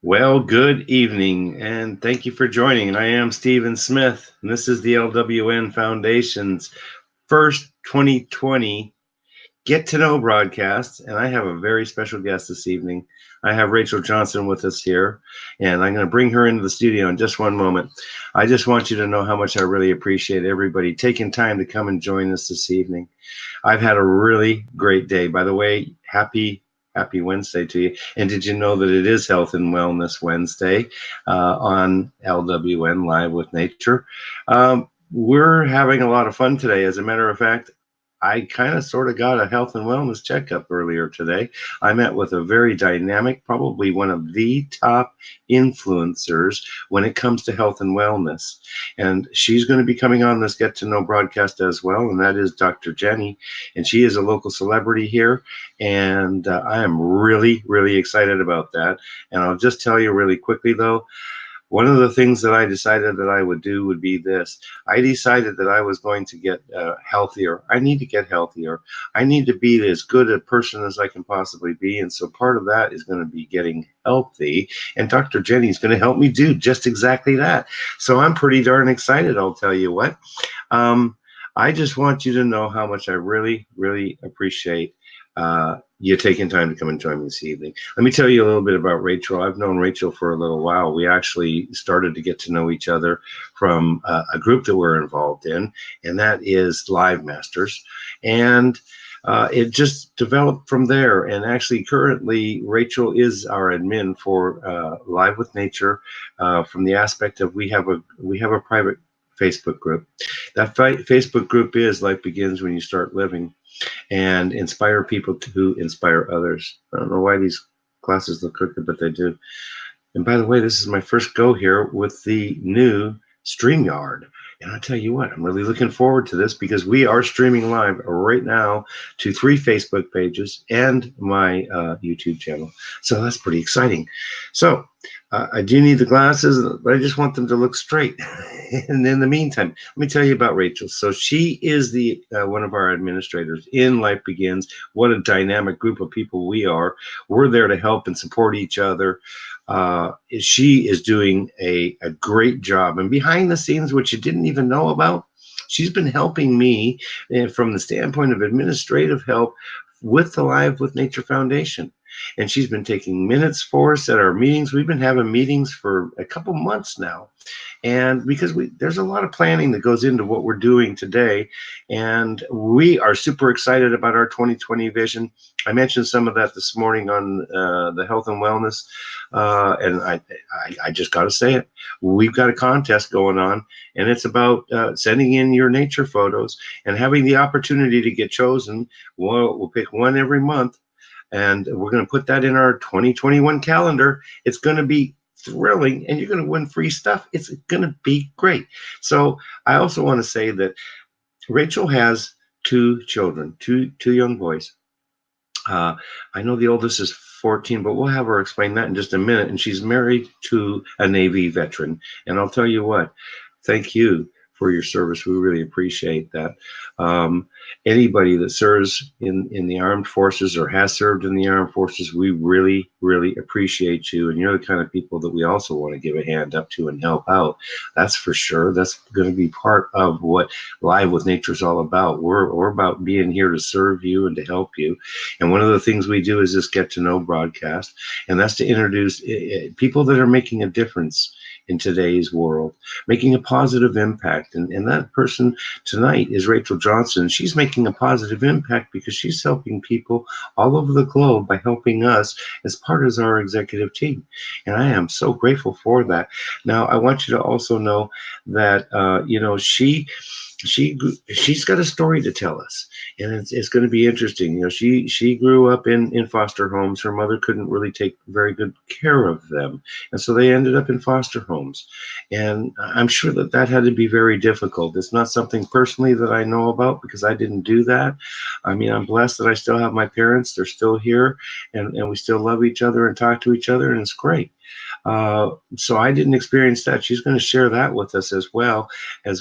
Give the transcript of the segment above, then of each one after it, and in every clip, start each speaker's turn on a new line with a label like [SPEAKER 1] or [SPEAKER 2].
[SPEAKER 1] Well, good evening, and thank you for joining. And I am Stephen Smith, and this is the LWN Foundation's first 2020 Get to Know broadcast. And I have a very special guest this evening. I have Rachel Johnson with us here, and I'm going to bring her into the studio in just one moment. I just want you to know how much I really appreciate everybody taking time to come and join us this evening. I've had a really great day. By the way, happy Wednesday to you. And did you know that it is Health and Wellness Wednesday on LWN Live with Nature? We're having a lot of fun today. As a matter of fact, I kind of sort of got a health and wellness checkup earlier today. I met with a very dynamic, probably one of the top influencers when it comes to health and wellness. And she's going to be coming on this Get to Know broadcast as well. And that is Dr. Jenny. And she is a local celebrity here. And I am really, really excited about that. And I'll just tell you really quickly, though, one of the things that I decided that I would do would be this. I decided that I was going to get healthier. I need to get healthier. I need to be as good a person as I can possibly be. And so part of that is going to be getting healthy. And Dr. Jenny is going to help me do just exactly that. So I'm pretty darn excited, I'll tell you what. I just want you to know how much I really, really appreciate you taking time to come and join me this evening. Let me tell you a little bit about Rachel. I've known Rachel for a little while. We actually started to get to know each other from a group that we're involved in, and that is Live Masters. And it just developed from there. And actually, currently, Rachel is our admin for Live with Nature from the aspect of we have a private Facebook group. That Facebook group is Life Begins When You Start Living, and inspire people to inspire others. I don't know why these glasses look crooked, but they do. And by the way, this is my first go here with the new StreamYard. And I'll tell you what, I'm really looking forward to this because we are streaming live right now to 3 Facebook pages and my YouTube channel. So that's pretty exciting. So I do need the glasses, but I just want them to look straight. And in the meantime, let me tell you about Rachel. So she is the one of our administrators in Life Begins. What a dynamic group of people we are. We're there to help and support each other. She is doing a great job. And behind the scenes, which you didn't even know about, she's been helping me from the standpoint of administrative help with the Live with Nature Foundation. And she's been taking minutes for us at our meetings. We've been having meetings for a couple months now. And because there's a lot of planning that goes into what we're doing today. And we are super excited about our 2020 vision. I mentioned some of that this morning on the health and wellness. And I just got to say it. We've got a contest going on, and it's about sending in your nature photos and having the opportunity to get chosen. We'll pick one every month. And we're going to put that in our 2021 calendar. It's going to be thrilling, and you're going to win free stuff. It's going to be great. So I also want to say that Rachel has 2 children, two young boys. I know the oldest is 14, but we'll have her explain that in just a minute. And she's married to a Navy veteran. And I'll tell you what, thank you for your service. We really appreciate that. Anybody that serves in the armed forces or has served in the armed forces, we really, really appreciate you. And you're the kind of people that we also want to give a hand up to and help out. That's for sure. That's going to be part of what Live with Nature is all about. We're about being here to serve you and to help you. And one of the things we do is this Get to Know broadcast. And that's to introduce people that are making a difference in today's world, making a positive impact. And that person tonight is Rachel Johnson. She's making a positive impact because she's helping people all over the globe by helping us as part of our executive team. And I am so grateful for that. Now, I want you to also know that, she's got a story to tell us, and it's going to be interesting. She grew up in foster homes. Her mother couldn't really take very good care of them, and so they ended up in foster homes. And I'm sure that had to be very difficult. It's not something personally that I know about because I didn't do that. I mean, I'm blessed that I still have my parents. They're still here, and we still love each other and talk to each other, and it's great. So I didn't experience that. She's going to share that with us as well as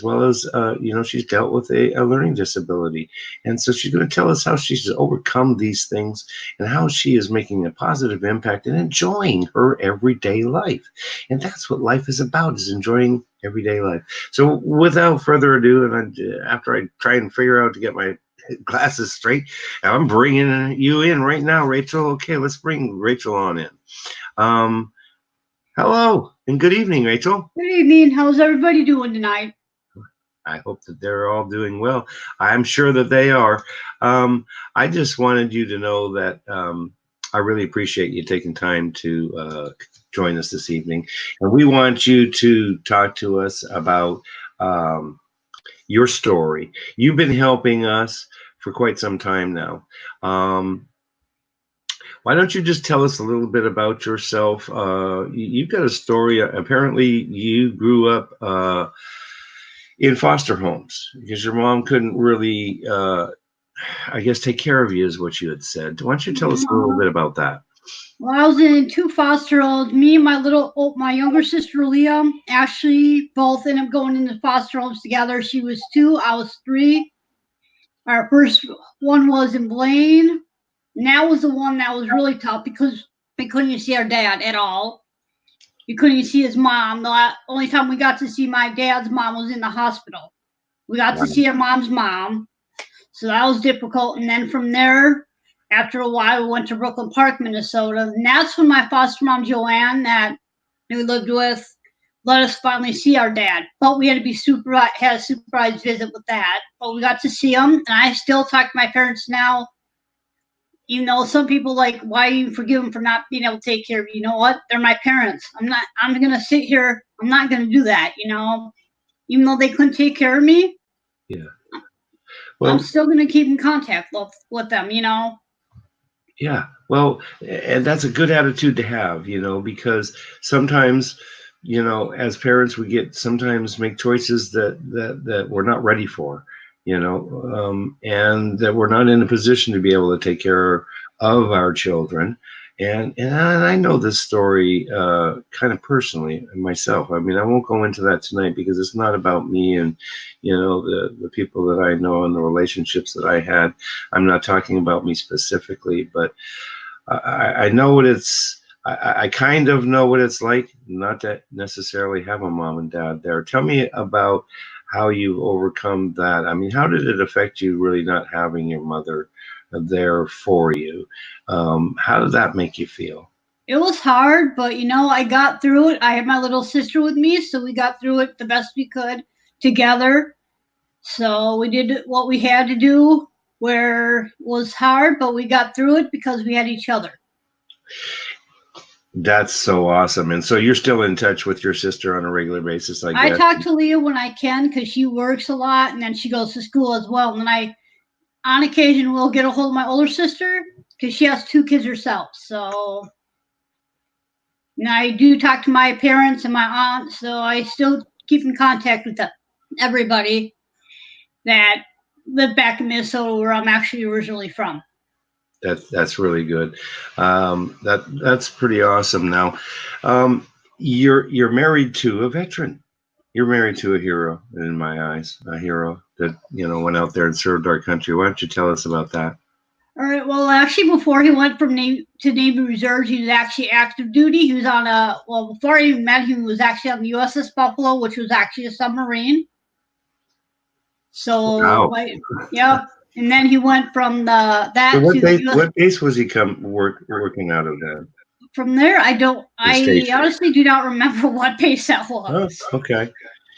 [SPEAKER 1] she's dealt with a learning disability. And so she's going to tell us how she's overcome these things and how she is making a positive impact and enjoying her everyday life. And that's what life is about, is enjoying everyday life. So without further ado, after I try and figure out to get my glasses straight, I'm bringing you in right now, Rachel. Okay, let's bring Rachel on in. Hello and good evening, Rachel.
[SPEAKER 2] Good evening. How's everybody doing tonight?
[SPEAKER 1] I hope that they're all doing well. I'm sure that they are. I just wanted you to know that I really appreciate you taking time to join us this evening. And we want you to talk to us about your story. You've been helping us for quite some time now. Why don't you just tell us a little bit about yourself? You've got a story. Apparently, you grew up in foster homes because your mom couldn't really, I guess, take care of you, is what you had said. Why don't you tell us a little bit about that?
[SPEAKER 2] Well, I was in 2 foster homes. Me and my younger sister Leah, Ashley, both ended up going into foster homes together. She was 2, I was 3. Our first one was in Blaine. And that was the one that was really tough because we couldn't even see our dad at all. We couldn't even see his mom. The only time we got to see my dad's mom was in the hospital. We got to see our mom's mom. So that was difficult. And then from there, after a while, we went to Brooklyn Park, Minnesota. And that's when my foster mom, Joanne, that we lived with, let us finally see our dad. But we had to had a supervised visit with that. But we got to see him. And I still talk to my parents now. Even though some people like, why you forgive them for not being able to take care of you? You know what? They're my parents. I'm going to sit here. I'm not going to do that, even though they couldn't take care of me.
[SPEAKER 1] Yeah.
[SPEAKER 2] Well, I'm still going to keep in contact with them,
[SPEAKER 1] Yeah. Well, and that's a good attitude to have, because sometimes, as parents, we sometimes make choices that we're not ready for, and that we're not in a position to be able to take care of our children. And I know this story kind of personally myself. I mean, I won't go into that tonight because it's not about me and, the people that I know and the relationships that I had. I'm not talking about me specifically, but I know what I kind of know what it's like not to necessarily have a mom and dad there. Tell me about how you overcome that. I mean, how did it affect you really not having your mother there for you? How did that make you feel?
[SPEAKER 2] It was hard, but I got through it. I had my little sister with me, so we got through it the best we could together. So we did what we had to do, where it was hard, but we got through it because we had each other.
[SPEAKER 1] That's so awesome. And so you're still in touch with your sister on a regular basis, I guess?
[SPEAKER 2] I talk to Leah when I can because she works a lot, and then she goes to school as well. And then on occasion, will get a hold of my older sister because she has 2 kids herself. So, and I do talk to my parents and my aunt, so I still keep in contact with everybody that live back in Minnesota, where I'm actually originally from.
[SPEAKER 1] That's really good. That's pretty awesome. Now, you're married to a veteran. You're married to a hero in my eyes, a hero that went out there and served our country. Why don't you tell us about that?
[SPEAKER 2] All right. Well, actually, before he went from Navy Reserves, he was actually active duty. He was before I even met him, he was actually on the USS Buffalo, which was actually a submarine. So,
[SPEAKER 1] wow.
[SPEAKER 2] Yep. And then he went from
[SPEAKER 1] what base was he working out of then?
[SPEAKER 2] From there, I honestly do not remember what base that was.
[SPEAKER 1] Oh, okay.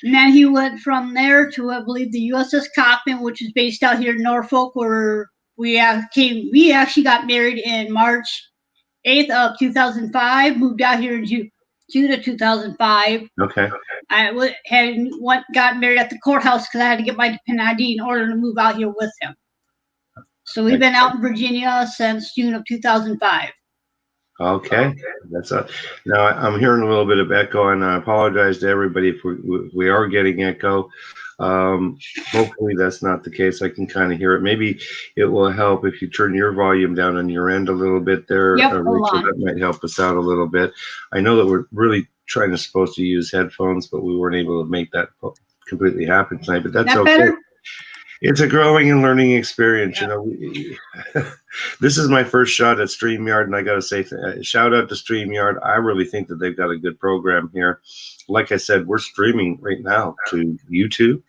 [SPEAKER 2] And then he went from there to, I believe, the USS Coffin, which is based out here in Norfolk, where we actually got married in March 8th of 2005, moved out here in June of 2005.
[SPEAKER 1] Okay.
[SPEAKER 2] I got married at the courthouse because I had to get my dependent ID in order to move out here with him. So we've been out in Virginia since June of 2005.
[SPEAKER 1] Okay, that's a, now I'm hearing a little bit of echo, and I apologize to everybody if we are getting echo. Um, Hopefully that's not the case. I can kind of hear it. Maybe it will help if you turn your volume down on your end a little bit there,
[SPEAKER 2] Yep, hold
[SPEAKER 1] Rachel.
[SPEAKER 2] on.
[SPEAKER 1] That might help us out a little bit. I know that we're really trying to supposed to use headphones, but we weren't able to make that completely happen tonight. But that's
[SPEAKER 2] That
[SPEAKER 1] okay.
[SPEAKER 2] better?
[SPEAKER 1] It's a growing and learning experience.
[SPEAKER 2] Yeah.
[SPEAKER 1] You know, this is my first shot at StreamYard, and I got to say, shout out to StreamYard. I really think that they've got a good program here. Like I said, we're streaming right now to YouTube.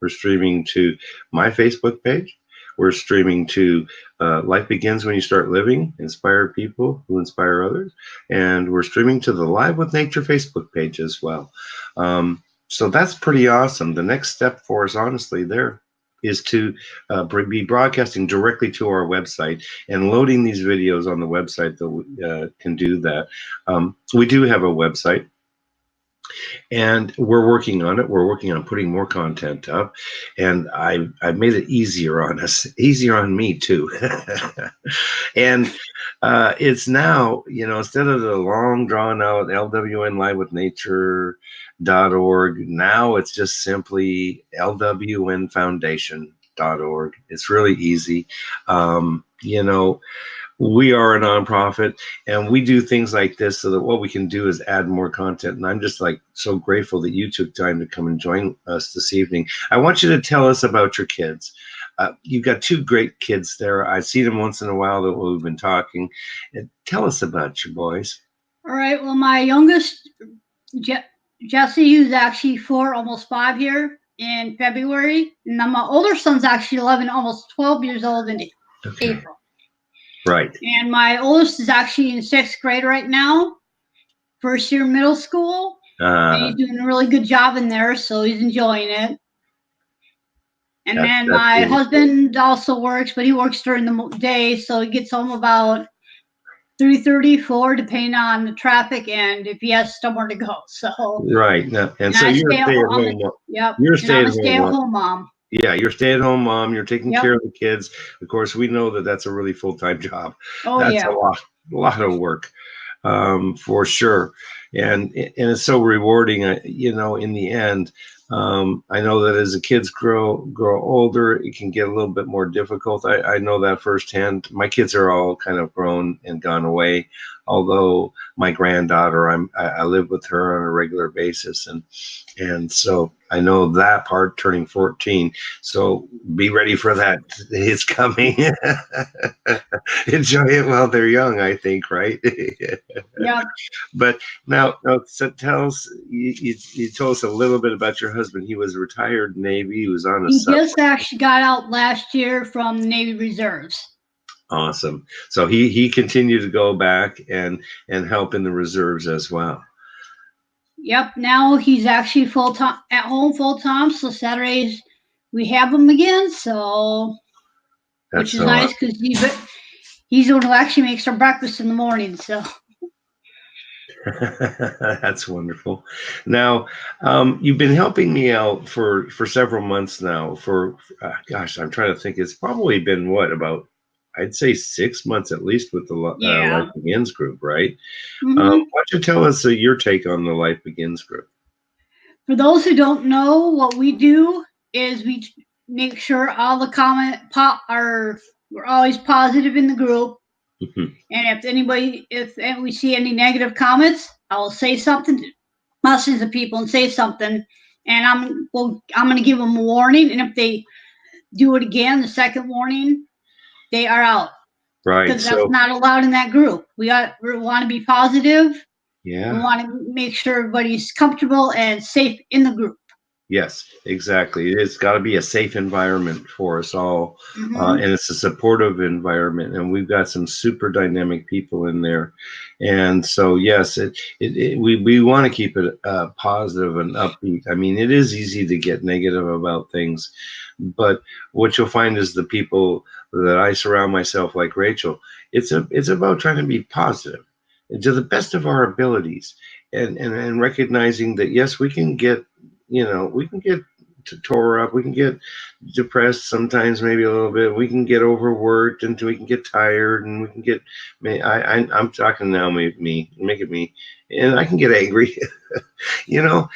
[SPEAKER 1] We're streaming to my Facebook page. We're streaming to Life Begins When You Start Living, inspire people who inspire others. And we're streaming to the Live with Nature Facebook page as well. So that's pretty awesome. The next step for us, honestly, there is to be broadcasting directly to our website and loading these videos on the website that we can do that. We do have a website, and we're working on it. We're working on putting more content up, and I've made it easier on us, easier on me too. And it's now, instead of the long drawn out LWN Live with Nature.org, now it's just simply LWNFoundation.org. It's really easy. We are a nonprofit, and we do things like this so that what we can do is add more content. And I'm just like so grateful that you took time to come and join us this evening. I want you to tell us about your kids. You've got two great kids there. I see them once in a while that we've been talking. And tell us about your boys.
[SPEAKER 2] All right. Well, my youngest, Jesse, who's actually 4, almost 5 here in February. And then my older son's actually 11, almost 12 years old in April.
[SPEAKER 1] Right.
[SPEAKER 2] And my oldest is actually in 6th grade right now, first year middle school. And he's doing a really good job in there, so he's enjoying it. And then my husband also works, but he works during the day, so he gets home about 3:30, 4, depending on the traffic and if he has somewhere to go. So
[SPEAKER 1] right now, and so you're a stay-at-home.
[SPEAKER 2] Yep.
[SPEAKER 1] You're a
[SPEAKER 2] stay-at-home mom.
[SPEAKER 1] Yeah, you're a stay-at-home mom. You're taking care of the kids. Of course, we know that that's a really full-time job.
[SPEAKER 2] Oh,
[SPEAKER 1] that's a lot of work, for sure. And it's so rewarding. In the end, I know that as the kids grow older, it can get a little bit more difficult. I know that firsthand. My kids are all kind of grown and gone away. Although my granddaughter, I live with her on a regular basis, and so I know that part, turning 14. So be ready for that. It's coming. Enjoy it while they're young, I think, right?
[SPEAKER 2] Yeah.
[SPEAKER 1] But now, so tell us, you told us a little bit about your husband. He was retired Navy. He was on a
[SPEAKER 2] submarine. He just actually got out last year from Navy Reserves.
[SPEAKER 1] Awesome. So he continued to go back and help in the reserves as well.
[SPEAKER 2] Yep. Now he's actually full-time at home full-time. So Saturdays we have him again. So which is nice because he's the one who actually makes our breakfast in the morning. So
[SPEAKER 1] that's wonderful. Now, you've been helping me out for several months now. Gosh, I'm trying to think. It's probably been about, I'd say 6 months at least with the Life Begins group, right?
[SPEAKER 2] Mm-hmm.
[SPEAKER 1] Why don't you tell us your take on the Life Begins group?
[SPEAKER 2] For those who don't know, what we do is we make sure all the we're always positive in the group. Mm-hmm. And if we see any negative comments, I will say something to masses of people and say something, and I'm going to give them a warning. And if they do it again, the second warning, they are out.
[SPEAKER 1] Right.
[SPEAKER 2] Because that's not allowed in that group. We want to be positive.
[SPEAKER 1] Yeah.
[SPEAKER 2] We want to make sure everybody's comfortable and safe in the group.
[SPEAKER 1] Yes, exactly. It's got to be a safe environment for us all, and it's a supportive environment. And we've got some super dynamic people in there, and so yes, we want to keep it positive and upbeat. I mean, it is easy to get negative about things, but what you'll find is the people that I surround myself, like Rachel, it's about trying to be positive to the best of our abilities, and recognizing that yes, we can get tore up. We can get depressed sometimes, maybe a little bit. We can get overworked, and we can get tired, and we can get. I'm talking now, make it me, and I can get angry. you know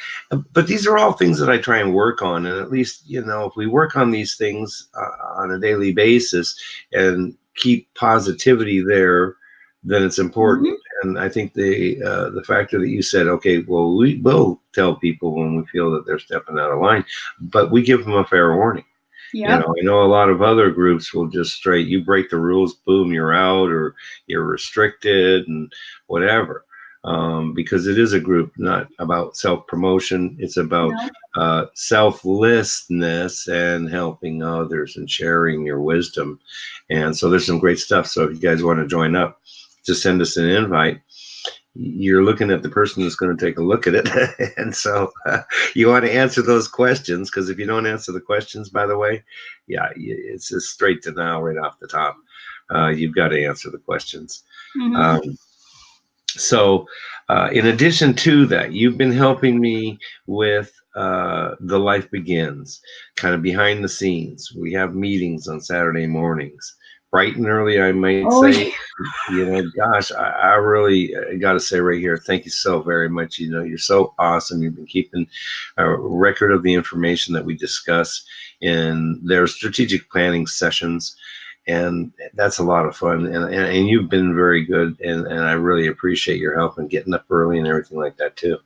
[SPEAKER 1] but these are all things that I try and work on, and at least if we work on these things on a daily basis and keep positivity there, then it's important. And I think the factor that you said, okay, well, we will tell people when we feel that they're stepping out of line, but we give them a fair warning.
[SPEAKER 2] Yeah.
[SPEAKER 1] I know a lot of other groups will just straight, you break the rules, boom, you're out, or you're restricted and whatever. Because it is a group not about self-promotion. It's about selflessness and helping others and sharing your wisdom. And so there's some great stuff. So if you guys want to join up, just send us an invite. You're looking at the person that's going to take a look at it. And so you want to answer those questions, because if you don't answer the questions, by the way, it's just straight to now right off the top. You've got to answer the questions. So in addition to that, you've been helping me with The Life Begins, kind of behind the scenes. We have meetings on Saturday mornings, bright and early, I might say. Gosh, I really got to say right here, thank you so very much. You're so awesome. You've been keeping a record of the information that we discuss in their strategic planning sessions. And that's a lot of fun. And you've been very good. And I really appreciate your help and getting up early and everything like that too.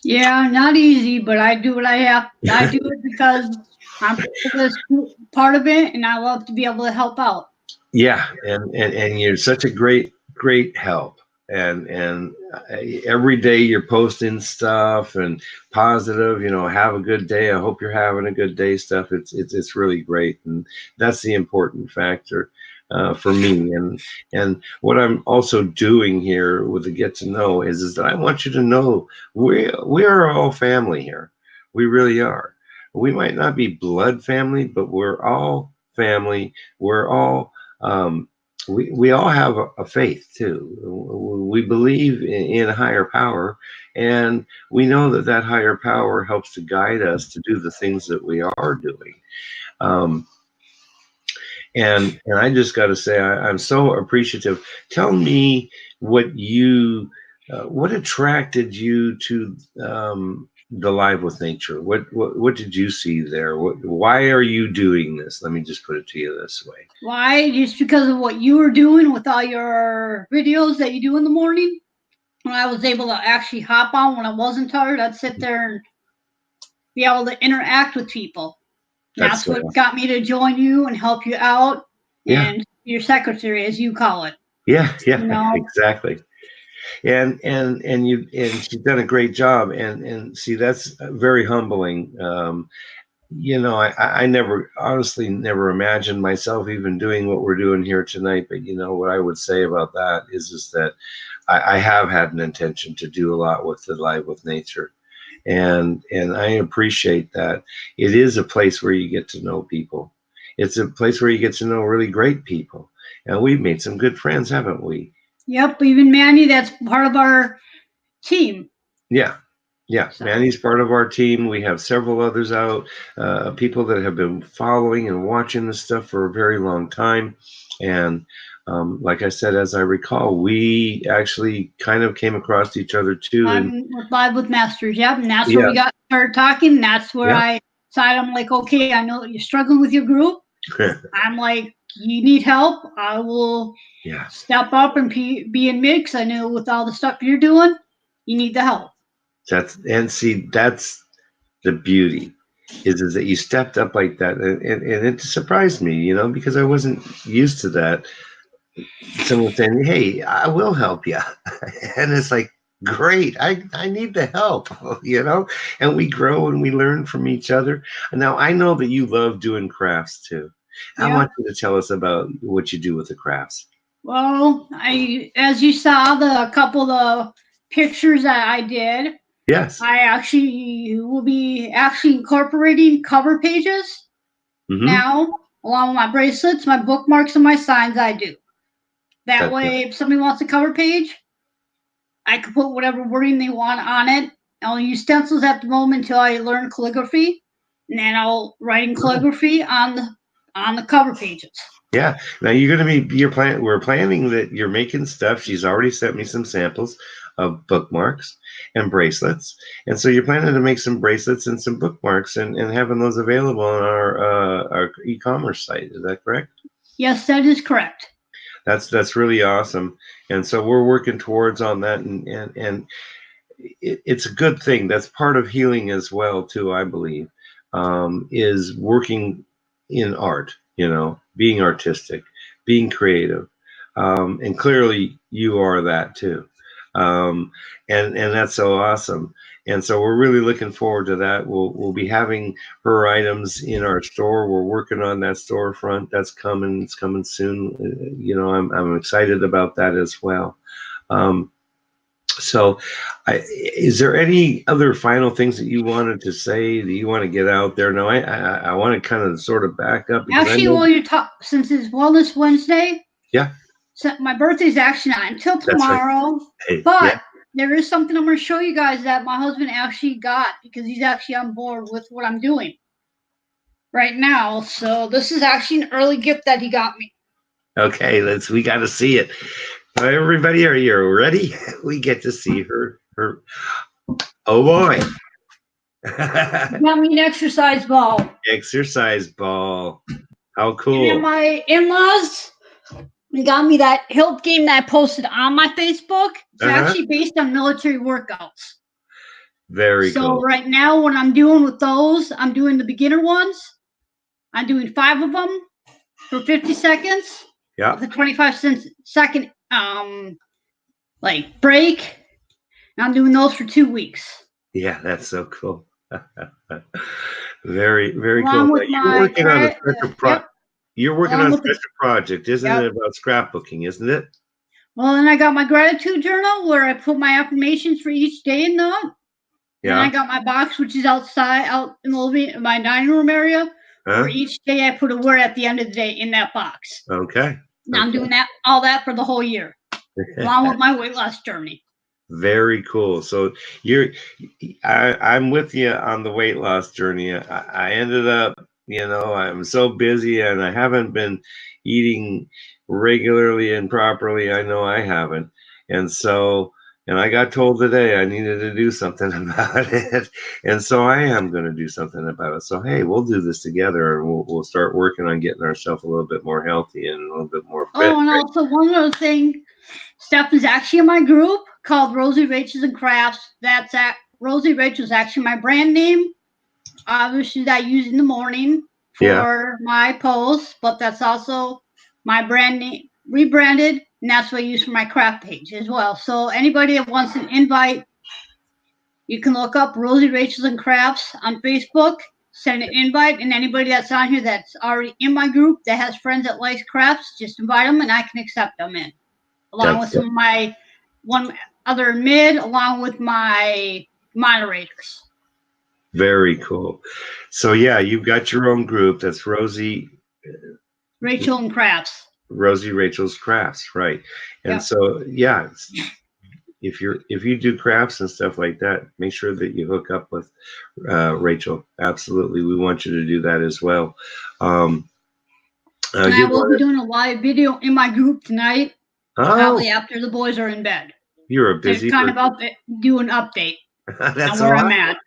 [SPEAKER 2] Yeah, not easy, but I do what I have. I do it because I'm part of it, and I love to be able to help out.
[SPEAKER 1] Yeah, and you're such a great help. And every day you're posting stuff and positive, have a good day. I hope you're having a good day stuff. It's really great. And that's the important factor for me. And what I'm also doing here with the Get to Know is that I want you to know we are all family here. We really are. We might not be blood family, but we're all family. We're all we all have a faith too. We believe in a higher power, and we know that higher power helps to guide us to do the things that we are doing. And I just got to say, I'm so appreciative. Tell me what attracted you to the Live with Nature. What did you see there? Why are you doing this? Let me just put it to you this way.
[SPEAKER 2] Why? Just because of what you were doing with all your videos that you do in the morning. When I was able to actually hop on when I wasn't tired, I'd sit there and be able to interact with people. That's what got me to join you and help you out.
[SPEAKER 1] Yeah.
[SPEAKER 2] And your secretary, as you call it.
[SPEAKER 1] Yeah, exactly. And she's done a great job. And see, that's very humbling. I honestly never imagined myself even doing what we're doing here tonight. But what I would say about that is that I have had an intention to do a lot with the Live with Nature. And I appreciate that. It is a place where you get to know people. It's a place where you get to know really great people. And we've made some good friends, haven't we?
[SPEAKER 2] Yep, even Manny, that's part of our team.
[SPEAKER 1] Yeah. So. Manny's part of our team. We have several others out, people that have been following and watching this stuff for a very long time. And like I said, as I recall, we actually kind of came across each other too.
[SPEAKER 2] With Live with Masters, yep. And that's where we started talking. And that's where I decided, I'm like, okay, I know that you're struggling with your group. I'm like, you need help. I will step up and be in mix. I know with all the stuff you're doing, you need the help.
[SPEAKER 1] That's the beauty is that you stepped up like that, and it surprised me, because I wasn't used to that. Someone saying, "Hey, I will help you," and it's like, great, I need the help, and we grow and we learn from each other. Now I know that you love doing crafts too. I want you to tell us about what you do with the crafts.
[SPEAKER 2] Well, as you saw the couple of pictures that I did.
[SPEAKER 1] Yes.
[SPEAKER 2] I actually will be incorporating cover pages now, along with my bracelets, my bookmarks, and my signs I do. That way, if somebody wants a cover page, I can put whatever wording they want on it, I'll use stencils at the moment until I learn calligraphy, and then I'll write in calligraphy on the cover pages.
[SPEAKER 1] Yeah. Now we're planning that you're making stuff. She's already sent me some samples of bookmarks and bracelets. And so you're planning to make some bracelets and some bookmarks and having those available on our e-commerce site. Is that correct?
[SPEAKER 2] Yes, that is correct.
[SPEAKER 1] That's really awesome. And so we're working towards on that, and it's a good thing. That's part of healing as well, too, I believe, is working in art, being artistic, being creative. And clearly you are that too. And that's so awesome. And so we're really looking forward to that. We'll be having her items in our store. We're working on that storefront. That's coming. It's coming soon. I'm excited about that as well. So, is there any other final things that you wanted to say that you want to get out there? No, I want to kind of sort of back up.
[SPEAKER 2] Actually, while you're since it's Wellness Wednesday,
[SPEAKER 1] yeah.
[SPEAKER 2] So my birthday's actually not until tomorrow,
[SPEAKER 1] right.
[SPEAKER 2] but there is something I'm going to show you guys that my husband actually got because he's actually on board with what I'm doing right now. So this is actually an early gift that he got me.
[SPEAKER 1] Okay, we got to see it. Everybody, are you ready? We get to see her. Oh boy.
[SPEAKER 2] Got me an exercise ball.
[SPEAKER 1] Exercise ball. How cool.
[SPEAKER 2] And then my in-laws, they got me that health game that I posted on my Facebook. It's actually based on military workouts.
[SPEAKER 1] Very cool.
[SPEAKER 2] So right now, what I'm doing with those, I'm doing the beginner ones. I'm doing 5 of them for 50 seconds.
[SPEAKER 1] Yeah.
[SPEAKER 2] With a 25-second break. And I'm doing those for 2 weeks.
[SPEAKER 1] Yeah, that's so cool. Very, very
[SPEAKER 2] Along
[SPEAKER 1] cool.
[SPEAKER 2] With
[SPEAKER 1] you're working on a special project. You're working on a special project, isn't it? About scrapbooking, isn't it?
[SPEAKER 2] Well, then I got my gratitude journal where I put my affirmations for each day in that. Yeah. And I got my box, which is out in my dining room area. For each day, I put a word at the end of the day in that box.
[SPEAKER 1] Okay.
[SPEAKER 2] And I'm doing all that for the whole year, along with my weight loss journey.
[SPEAKER 1] Very cool. So I'm with you on the weight loss journey. I ended up, I'm so busy and I haven't been eating regularly and properly. I know I haven't. And I got told today I needed to do something about it. And so I am going to do something about it. So, hey, we'll do this together and we'll start working on getting ourselves a little bit more healthy and a little bit more fit.
[SPEAKER 2] Oh, and also one other thing, Steph is actually in my group called Rosies, Rachels, and Crafts. That's at Rosie Rachel's actually my brand name. Obviously, that I use in the morning for my posts, but that's also my brand name rebranded, and that's what I use for my craft page as well. So anybody that wants an invite, you can look up Rosies, Rachels, and Crafts on Facebook, send an invite, and anybody that's on here that's already in my group that has friends that likes crafts, just invite them and I can accept them in. Along with some of my one other along with my moderators.
[SPEAKER 1] Very cool. So yeah, you've got your own group. That's Rosie
[SPEAKER 2] Rachel and Crafts.
[SPEAKER 1] Rosie Rachel's Crafts, right? And so yeah, if you do crafts and stuff like that, make sure that you hook up with Rachel. Absolutely, we want you to do that as well.
[SPEAKER 2] And I will be doing a live video in my group tonight. Probably after the boys are in bed.
[SPEAKER 1] You're a busy
[SPEAKER 2] kind of do an update
[SPEAKER 1] That's
[SPEAKER 2] on where I'm at.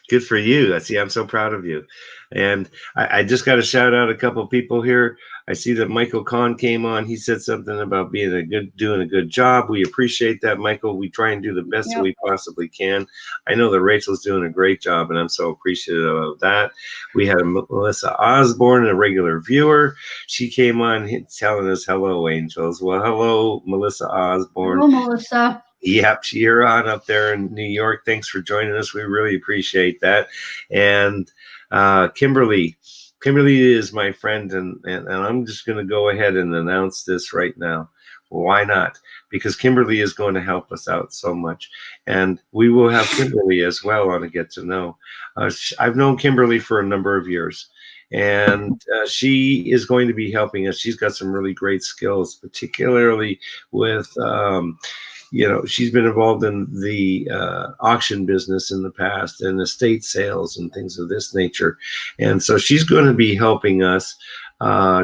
[SPEAKER 1] Good for you. I'm so proud of you. And I just got to shout out a couple people here. I see that Michael Kahn came on. He said something about doing a good job. We appreciate that, Michael. We try and do the best that we possibly can. I know that Rachel's doing a great job, and I'm so appreciative of that. We had Melissa Osborne, a regular viewer. She came on telling us hello, angels. Well, hello, Melissa Osborne.
[SPEAKER 2] Hello, Melissa.
[SPEAKER 1] Yep, you're on up there in New York. Thanks for joining us. We really appreciate that. And Kimberly is my friend, and I'm just going to go ahead and announce this right now. Why not? Because Kimberly is going to help us out so much. And we will have Kimberly as well on a Get to Know. I've known Kimberly for a number of years, and she is going to be helping us. She's got some really great skills, particularly with she's been involved in the auction business in the past and estate sales and things of this nature. And so she's going to be helping us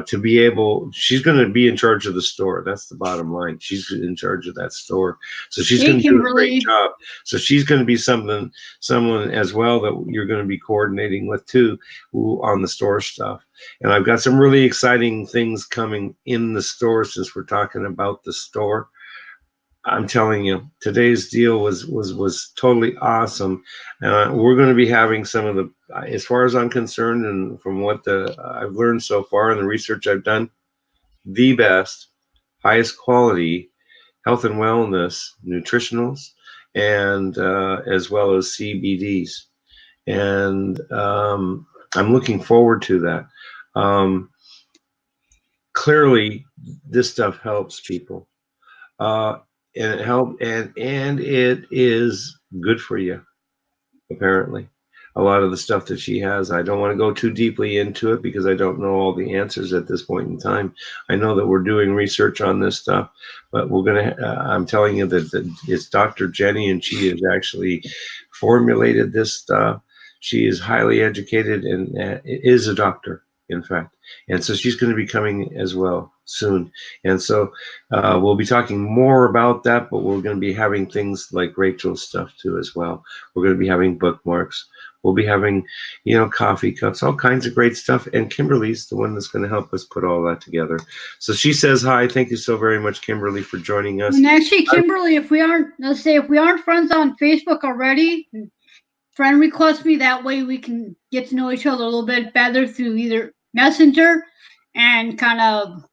[SPEAKER 1] she's going to be in charge of the store. That's the bottom line. She's in charge of that store. So she's going to do a great job. So she's going to be someone as well that you're going to be coordinating with too on the store stuff. And I've got some really exciting things coming in the store since we're talking about the store. I'm telling you, today's deal was totally awesome. We're going to be having some of the, as far as I'm concerned, and from what I've learned so far and the research I've done, the best, highest quality health and wellness nutritionals, and as well as CBDs. And I'm looking forward to that. Clearly, this stuff helps people. And it is good for you, apparently. A lot of the stuff that she has, I don't want to go too deeply into it because I don't know all the answers at this point in time. I know that we're doing research on this stuff, but I'm telling you that it's Dr. Jenny, and she has actually formulated this stuff. She is highly educated and is a doctor, in fact. And so she's going to be coming as well soon. And so we'll be talking more about that, but we're going to be having things like Rachel's stuff too as well. We're going to be having bookmarks. We'll be having, coffee cups, all kinds of great stuff. And Kimberly's the one that's going to help us put all that together. So she says hi. Thank you so very much, Kimberly, for joining us.
[SPEAKER 2] And actually, Kimberly, if we aren't friends on Facebook already, friend request me. That way we can get to know each other a little bit better through either Messenger and kind of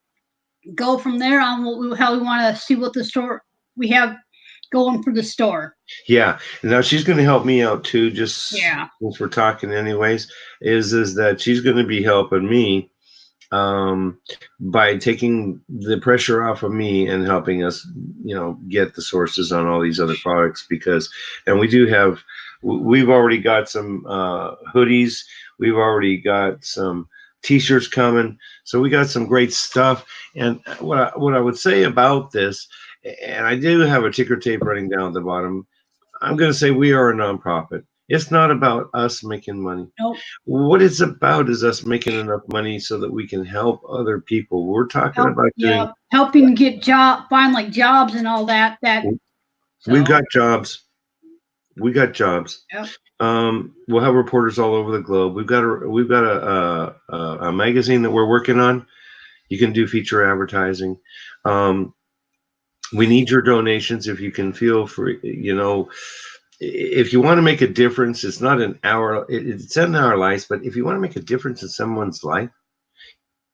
[SPEAKER 2] go from there on how we want to see what the store we have going for the store.
[SPEAKER 1] Yeah. Now she's going to help me out too, just since we're talking anyways, is that she's going to be helping me by taking the pressure off of me and helping us, get the sources on all these other products and we've already got some hoodies. We've already got some t-shirts coming. So we got some great stuff. And what I would say about this, and I do have a ticker tape running down at the bottom, I'm going to say we are a nonprofit. It's not about us making money.
[SPEAKER 2] Nope.
[SPEAKER 1] What it's about is us making enough money so that we can help other people. We're talking about
[SPEAKER 2] helping find jobs and all that.
[SPEAKER 1] We've got jobs. We got jobs.
[SPEAKER 2] Yep.
[SPEAKER 1] We'll have reporters all over the globe. We've got a magazine that we're working on. You can do feature advertising. We need your donations if you can feel free. If you want to make a difference, it's not it's in our lives, but if you want to make a difference in someone's life,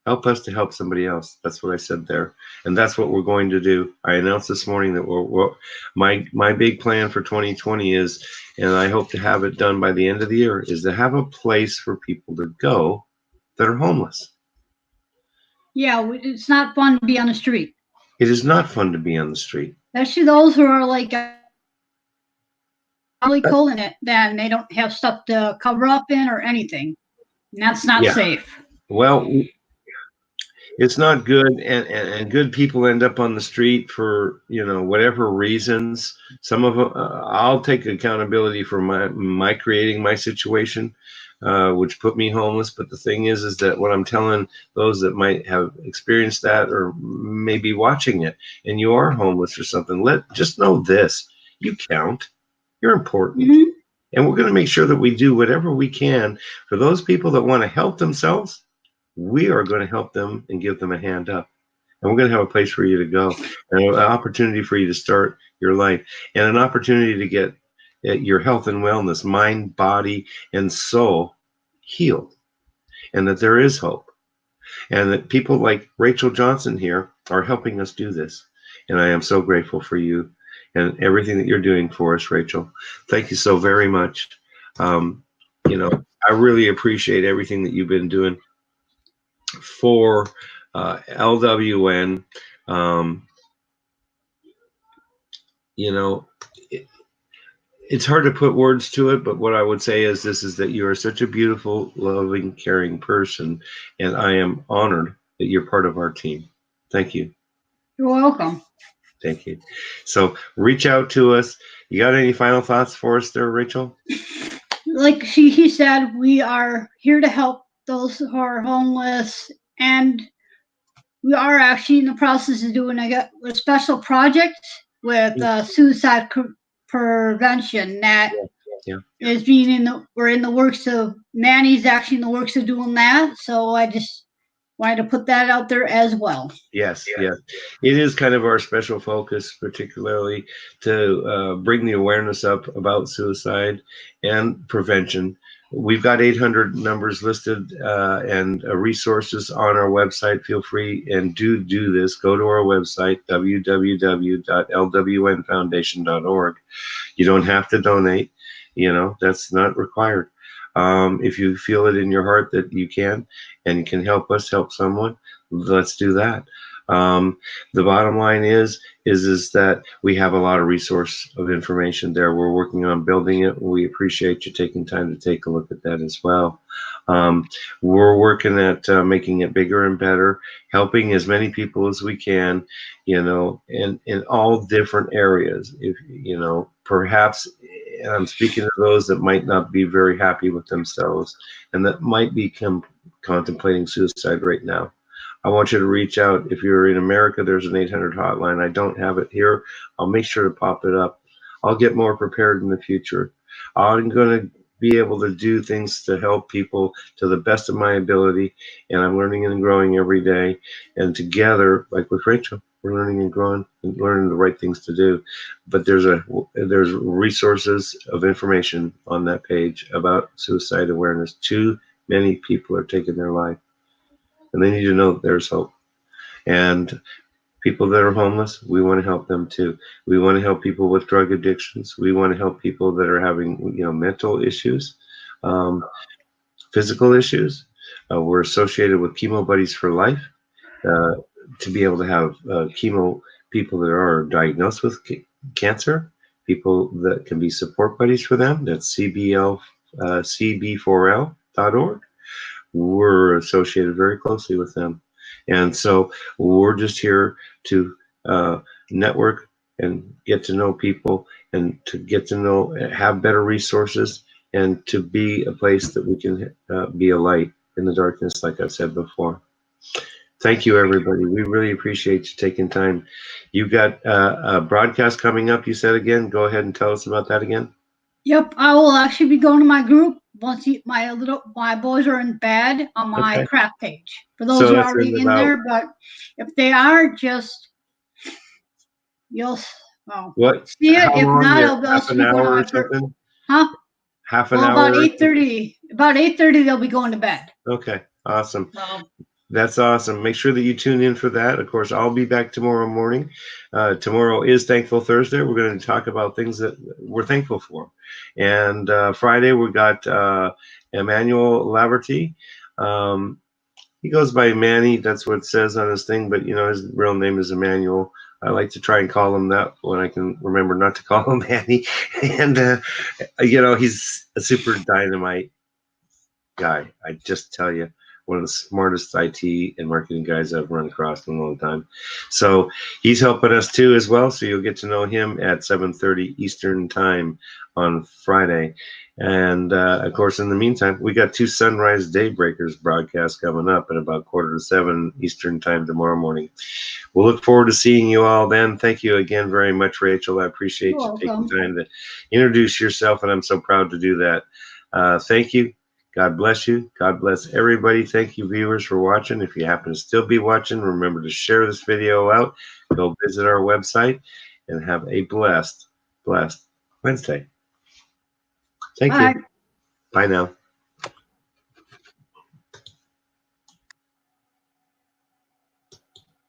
[SPEAKER 1] help us to help somebody else. That's what I said there. And that's what we're going to do. I announced this morning that my big plan for 2020 is, and I hope to have it done by the end of the year, is to have a place for people to go that are homeless. Yeah,
[SPEAKER 2] it's not fun to be on the street.
[SPEAKER 1] It is not fun to be on the street.
[SPEAKER 2] Especially those who are really cold in it, then they don't have stuff to cover up in or anything. And that's not safe.
[SPEAKER 1] Well, it's not good, and good people end up on the street for whatever reasons. Some of them, I'll take accountability for my creating my situation, which put me homeless. But the thing is that what I'm telling those that might have experienced that or maybe watching it, and you are homeless or something, just know this: you count, you're important, and we're going to make sure that we do whatever we can for those people that want to help themselves. We are going to help them and give them a hand up. And we're going to have a place for you to go, and an opportunity for you to start your life, and an opportunity to get your health and wellness, mind, body, and soul healed, and that there is hope. And that people like Rachel Johnson here are helping us do this. And I am so grateful for you and everything that you're doing for us, Rachel. Thank you so very much. I really appreciate everything that you've been doing for LWN. It's hard to put words to it, but what I would say is that you are such a beautiful, loving, caring person, and I am honored that you're part of our team. Thank you.
[SPEAKER 2] You're welcome.
[SPEAKER 1] Thank you. So reach out to us. You got any final thoughts for us there, Rachel?
[SPEAKER 2] Like he said, we are here to help those who are homeless, and we are actually in the process of doing a special project with suicide prevention that is being we're in the works of. Manny's actually in the works of doing that, so I just wanted to put that out there as well.
[SPEAKER 1] Yes. It is kind of our special focus, particularly to bring the awareness up about suicide and prevention. We've got 800 numbers listed and resources on our website. Feel free and do this. Go to our website, www.lwnfoundation.org. You don't have to donate. That's not required. If you feel it in your heart that you can and you can help us help someone, let's do that. The bottom line is that we have a lot of resource of information there. We're working on building it. We appreciate you taking time to take a look at that as well. We're working at making it bigger and better, helping as many people as we can, in all different areas. If perhaps, and I'm speaking to those that might not be very happy with themselves and that might be contemplating suicide right now. I want you to reach out. If you're in America, there's an 800 hotline. I don't have it here. I'll make sure to pop it up. I'll get more prepared in the future. I'm going to be able to do things to help people to the best of my ability, and I'm learning and growing every day. And together, like with Rachel, we're learning and growing and learning the right things to do. But there's resources of information on that page about suicide awareness. Too many people are taking their life. And they need to know that there's hope. And people that are homeless, we want to help them too. We want to help people with drug addictions. We want to help people that are having, mental issues, physical issues. We're associated with Chemo Buddies for Life to be able to have chemo people that are diagnosed with cancer, people that can be support buddies for them. That's cb4l.org. We're associated very closely with them. And so we're just here to network and get to know people and to get to know, have better resources, and to be a place that we can be a light in the darkness, like I said before. Thank you, everybody. We really appreciate you taking time. You've got a broadcast coming up, you said again. Go ahead and tell us about that again.
[SPEAKER 2] Yep, I will actually be going to my group once my boys are in bed on my craft page. For those who are already in there, but if they are, you'll see it. If not, I'll also be going to my group. Huh?
[SPEAKER 1] Half an hour.
[SPEAKER 2] About 8:30. About 8:30, they'll be going to bed.
[SPEAKER 1] Okay, awesome. That's awesome. Make sure that you tune in for that. Of course, I'll be back tomorrow morning. Tomorrow is Thankful Thursday. We're going to talk about things that we're thankful for. And Friday, we got Emmanuel Laverty. He goes by Manny. That's what it says on his thing. But, his real name is Emmanuel. I like to try and call him that when I can remember not to call him Manny. And, he's a super dynamite guy. I just tell you. One of the smartest IT and marketing guys I've run across in a long time. So he's helping us too as well. So you'll get to know him at 7:30 Eastern time on Friday. And of course, in the meantime, we got 2 Sunrise Daybreakers broadcasts coming up at about 6:45 Eastern time tomorrow morning. We'll look forward to seeing you all then. Thank you again very much, Rachel. I appreciate you taking time to introduce yourself, and I'm so proud to do that. Thank you. God bless you. God bless everybody. Thank you, viewers, for watching. If you happen to still be watching, remember to share this video out. Go visit our website and have a blessed Wednesday. Thank you. Bye now.